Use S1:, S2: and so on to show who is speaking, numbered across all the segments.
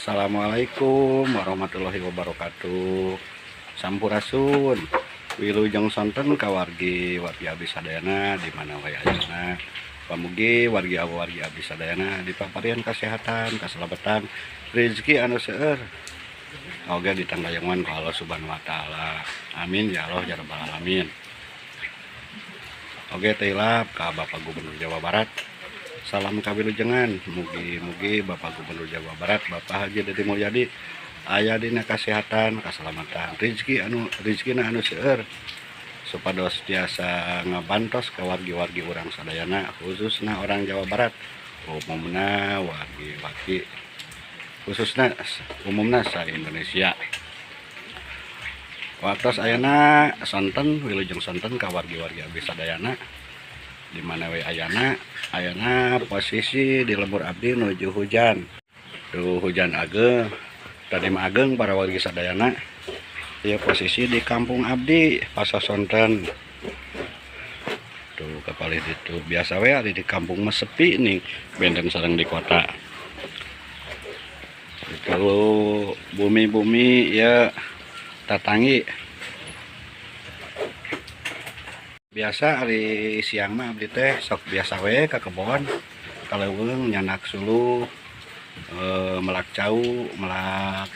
S1: Assalamualaikum warahmatullahi wabarakatuh. Sampurasun. Wilujeng sonten kawargi wargi abdi sadayana di mana wae ayeuna. Pamugi wargi abdi sadayana dipaparian kesehatan, kaselamatan, rezeki anu seueur. Oge ditangdayangan ku Allah Subhanahu wa taala. Amin ya Allah ya rabbal alamin. Oge teilap ka Bapak Gubernur Jawa Barat. Salam kawilujengan, mugi-mugi Bapak Gubernur Jawa Barat, Bapak Haji Dedi Mulyadi aya dina kasehatan, kaselamatan, rezekina anu seueur supados tiasa ngabantos ka wargi-wargi urang sadayana khususna orang Jawa Barat, umumna wargi-wargi khususna umumna sa Indonesia. Waktos ayana sonten wilujeng sonten ka wargi-wargi abdi sadayana di mana we ayana posisi di lembur abdi nuju hujan. Tuh hujan ageng, tadi mah ageng para wargi sadayana. Ya posisi di kampung abdi pasosonten. Tuh kapal itu biasa we di kampung mah sepi nih, benten sareng di kota. Kalau bumi-bumi ya tatangi. Biasa hari siang mah abdi teh sok biasa we ka kebon kaleuweung nyanak suluh, melak cau, melak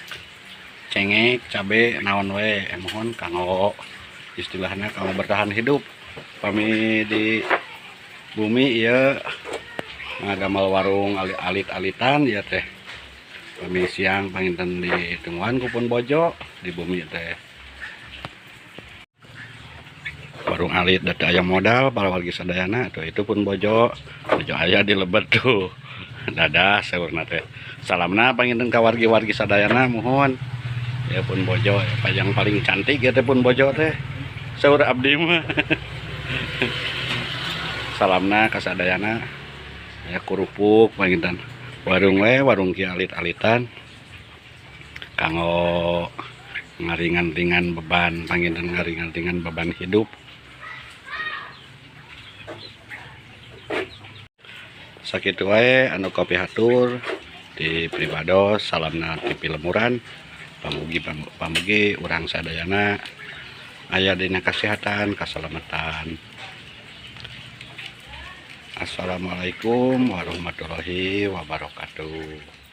S1: cengek, cabe, naon we mohon kanggo istilahnya kanggo bertahan hidup pami di bumi ieu ngagamal warung alit-alitan ya teh pami siang panginten di tungguan kupun bojo di bumi teh warung alit data ayam modal para wargi sadayana tuh itu pun bojo aya di lebet tuh dadah saurna teh salamna panginten ka wargi-wargi sadayana mohon ya pun bojo yang paling cantik ya teh pun bojo teh saur abdi mah salamna ka sadayana ya kurupuk panginten warung ki alit-alitan kanggo ngaringan-ringan beban panginten ngaringan-ringan beban hidup. Sakitu wae anu kopi hatur di pribados salamna ti Lemuran pamugi urang sadayana aya dina kasehatan kaselamatan. Assalamualaikum warahmatullahi wabarakatuh.